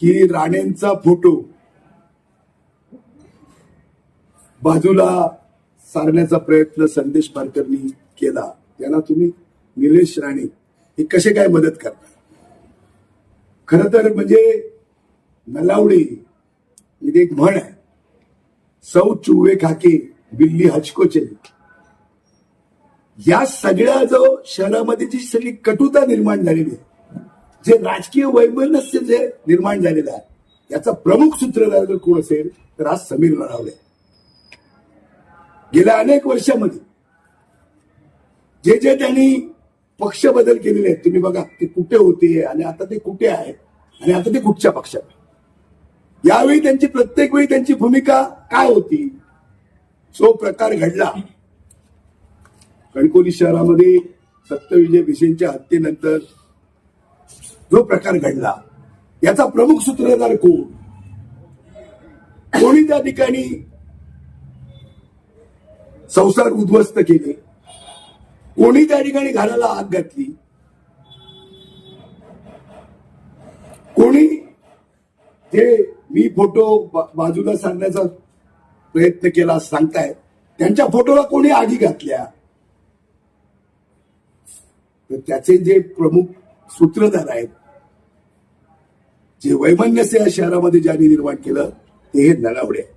की राणेंचा फोटो बाजूला सारण्याचा प्रयत्न संदेश पारकरनी केला, त्यांना तुम्ही निलेश राणे हे कसे काय मदत करता? खर तर म्हणजे नलावडी इथे एक म्हण आहे, सौ चुवे खाके बिल्ली हचको चली. या सगळ्या जो शहरामध्ये जी सगळी कटुता निर्माण झालेली आहे, जे राजकीय वैमनस्य जे निर्माण झालेलं आहे, याचा प्रमुख सूत्रधार जर कोण असेल तर आज समीर नलावडे. गेल्या अनेक वर्षामध्ये जे जे त्यांनी पक्ष बदल केलेले आहेत, तुम्ही बघा ते कुठे होते आणि आता ते कुठे आहेत आणि आता ते कुठच्या पक्षात. यावेळी त्यांची प्रत्येक वेळी त्यांची भूमिका काय होती? जो प्रकार घडला कणकवली शहरामध्ये सत्यविजय भिसेंच्या हत्येनंतर, जो प्रकार घडला याचा प्रमुख सूत्रधार कोण? कोणी त्या ठिकाणी संसार उद्ध्वस्त केले? कोणी त्या ठिकाणी घराला आग घातली? कोणी जे मी फोटो बाजूला सांगण्याचा प्रयत्न केला सांगतायत, त्यांच्या फोटोला कोणी आगी घातल्या? तर त्याचे जे प्रमुख सूत्रधार आहेत, जे वैमनस्य या शहरामध्ये ज्यांनी निर्माण केलं, ते हे नलावडे.